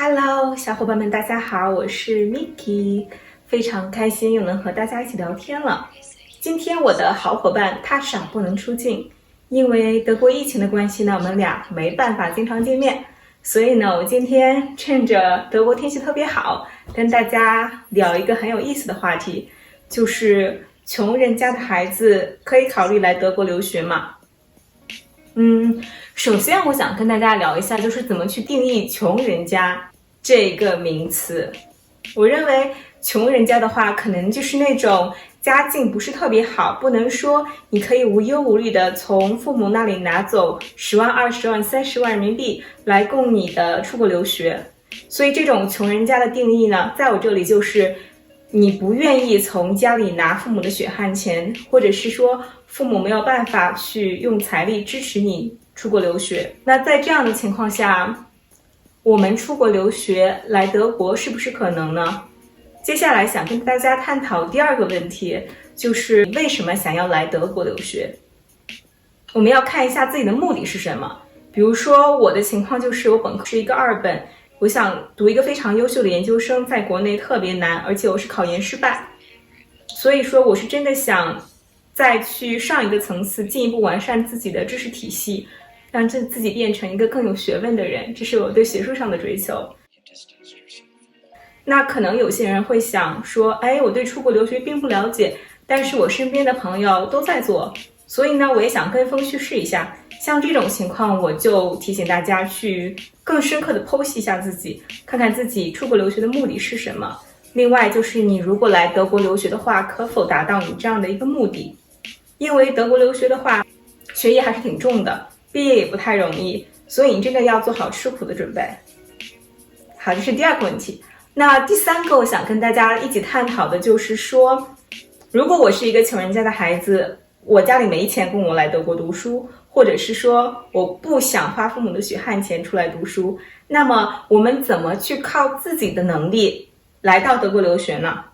Hello， 小伙伴们，大家好，我是 Miki， 非常开心又能和大家一起聊天了。今天我的好伙伴他少不能出镜，因为德国疫情的关系呢，我们俩没办法经常见面，所以呢，我今天趁着德国天气特别好，跟大家聊一个很有意思的话题，就是穷人家的孩子可以考虑来德国留学吗？首先我想跟大家聊一下，就是怎么去定义穷人家这个名词。我认为穷人家的话，可能就是那种家境不是特别好，不能说你可以无忧无虑的从父母那里拿走10万、20万、30万人民币来供你的出国留学。所以这种穷人家的定义呢，在我这里就是你不愿意从家里拿父母的血汗钱，或者是说父母没有办法去用财力支持你出国留学。那在这样的情况下，我们出国留学来德国是不是可能呢？接下来想跟大家探讨第二个问题，就是为什么想要来德国留学。我们要看一下自己的目的是什么。比如说我的情况就是我本科是一个2本，我想读一个非常优秀的研究生，在国内特别难，而且我是考研失败，所以说我是真的想再去上一个层次，进一步完善自己的知识体系，让自己变成一个更有学问的人，这是我对学术上的追求。那可能有些人会想说，我对出国留学并不了解，但是我身边的朋友都在做，所以呢，我也想跟风去试一下。像这种情况，我就提醒大家去更深刻的剖析一下自己，看看自己出国留学的目的是什么。另外就是你如果来德国留学的话，可否达到你这样的一个目的？因为德国留学的话，学业还是挺重的，毕业也不太容易，所以你真的要做好吃苦的准备。好，这是第二个问题。那第三个我想跟大家一起探讨的就是说，如果我是一个穷人家的孩子，我家里没钱供我来德国读书，或者是说我不想花父母的血汗钱出来读书，那么我们怎么去靠自己的能力来到德国留学呢？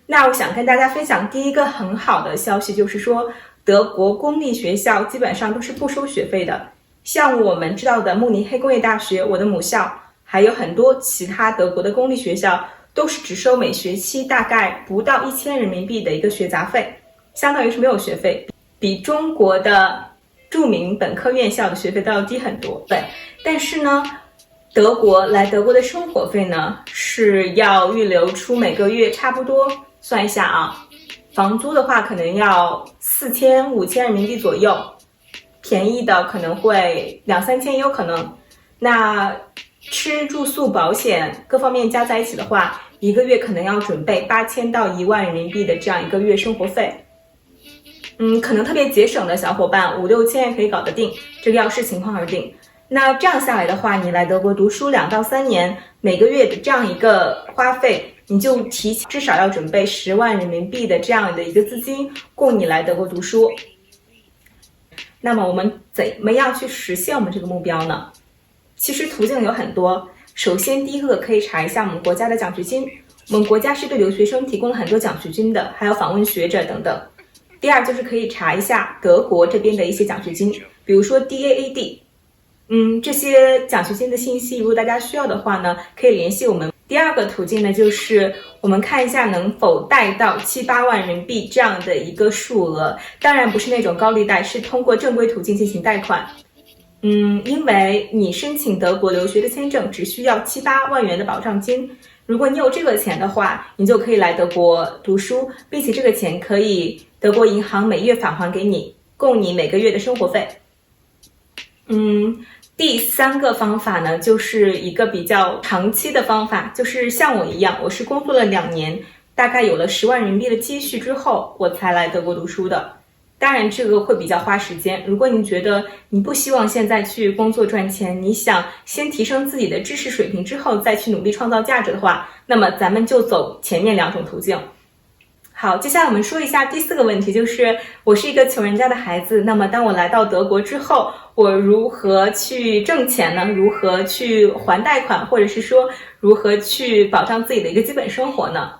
那我想跟大家分享第一个很好的消息，就是说德国公立学校基本上都是不收学费的。像我们知道的慕尼黑工业大学，我的母校，还有很多其他德国的公立学校，都是只收每学期大概不到1000人民币的一个学杂费，相当于是没有学费，比中国的著名本科院校的学费都要低很多。对，但是呢，来德国的生活费呢，是要预留出每个月差不多算一下啊，房租的话可能要4000、5000人民币左右，便宜的可能会2-3千也有可能。那吃住宿保险各方面加在一起的话，一个月可能要准备8000到1万人民币的这样一个月生活费。可能特别节省的小伙伴5-6千也可以搞得定，这个要视情况而定。那这样下来的话，你来德国读书2到3年，每个月的这样一个花费，你就提前至少要准备10万人民币的这样的一个资金供你来德国读书。那么我们怎么样去实现我们这个目标呢？其实途径有很多。首先第一个可以查一下我们国家的奖学金，我们国家是对留学生提供了很多奖学金的，还有访问学者等等。第二就是可以查一下德国这边的一些奖学金，比如说 DAAD，这些奖学金的信息如果大家需要的话呢，可以联系我们。第二个途径呢，就是我们看一下能否贷到7-8万人民币这样的一个数额，当然不是那种高利贷，是通过正规途径进行贷款。因为你申请德国留学的签证只需要7-8万元的保障金，如果你有这个钱的话，你就可以来德国读书，并且这个钱可以德国银行每月返还给你，供你每个月的生活费。第三个方法呢，就是一个比较长期的方法，就是像我一样，我是工作了2年，大概有了10万人民币的积蓄之后，我才来德国读书的。当然这个会比较花时间，如果你觉得你不希望现在去工作赚钱，你想先提升自己的知识水平之后再去努力创造价值的话，那么咱们就走前面2种途径。好，接下来我们说一下第4个问题，就是我是一个穷人家的孩子，那么当我来到德国之后，我如何去挣钱呢？如何去还贷款，或者是说如何去保障自己的一个基本生活呢？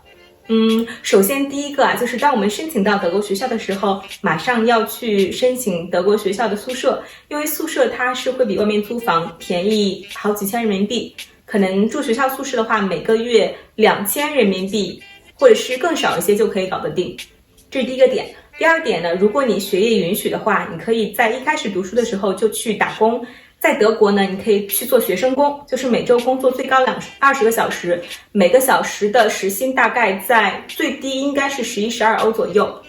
首先第一个啊，就是当我们申请到德国学校的时候，马上要去申请德国学校的宿舍，因为宿舍它是会比外面租房便宜好几千人民币，可能住学校宿舍的话，每个月2000人民币，或者是更少一些就可以搞得定。这是第一个点。第二点呢，如果你学业允许的话，你可以在一开始读书的时候就去打工。在德国呢，你可以去做学生工，就是每周工作最高20个小时，每个小时的时薪大概在最低应该是11、12欧左右。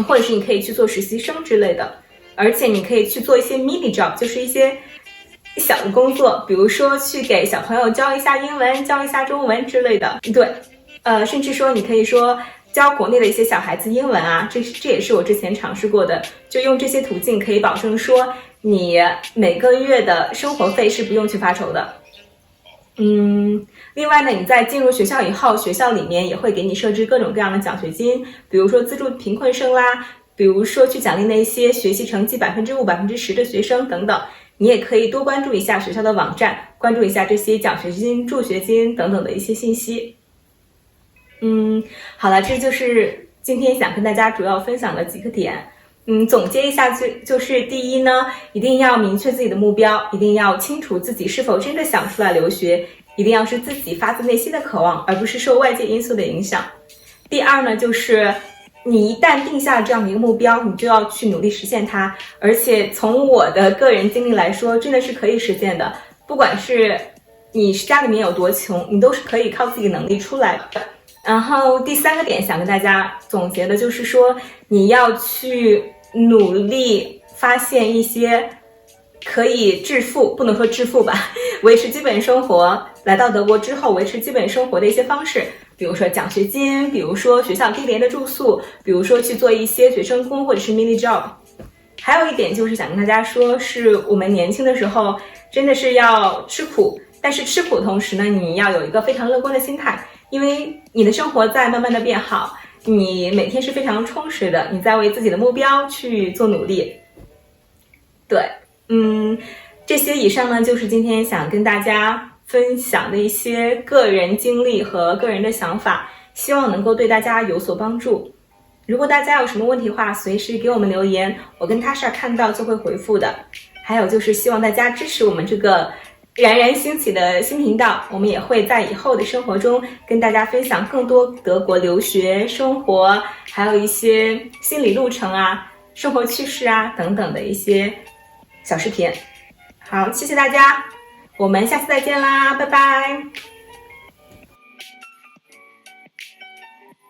或者是你可以去做实习生之类的，而且你可以去做一些 mini job， 就是一些小的工作，比如说去给小朋友教一下英文、教一下中文之类的。对，甚至说你可以说教国内的一些小孩子英文啊，这也是我之前尝试过的，就用这些途径可以保证说你每个月的生活费是不用去发愁的。另外呢，你在进入学校以后，学校里面也会给你设置各种各样的奖学金，比如说资助贫困生啦，比如说去奖励那些学习成绩5%、10%的学生等等。你也可以多关注一下学校的网站，关注一下这些奖学金、助学金等等的一些信息。好了，这就是今天想跟大家主要分享的几个点。总结一下，就是第一呢，一定要明确自己的目标，一定要清楚自己是否真的想出来留学，一定要是自己发自内心的渴望，而不是受外界因素的影响。第二呢，就是你一旦定下这样的一个目标，你就要去努力实现它，而且从我的个人经历来说，真的是可以实现的。不管是你家里面有多穷，你都是可以靠自己的能力出来的。然后第三个点想跟大家总结的就是说，你要去努力发现一些可以致富，不能说致富吧，维持基本生活，来到德国之后维持基本生活的一些方式，比如说奖学金，比如说学校低廉的住宿，比如说去做一些学生工或者是 mini job。 还有一点就是想跟大家说，是我们年轻的时候真的是要吃苦，但是吃苦的同时呢，你要有一个非常乐观的心态，因为你的生活在慢慢的变好，你每天是非常充实的，你在为自己的目标去做努力。对，这些以上呢，就是今天想跟大家分享的一些个人经历和个人的想法，希望能够对大家有所帮助。如果大家有什么问题的话，随时给我们留言，我跟Tasha看到就会回复的。还有就是希望大家支持我们这个冉冉兴起的新频道，我们也会在以后的生活中跟大家分享更多德国留学生活，还有一些心理路程啊、生活趣事啊等等的一些小视频。好，谢谢大家，我们下次再见啦，拜拜。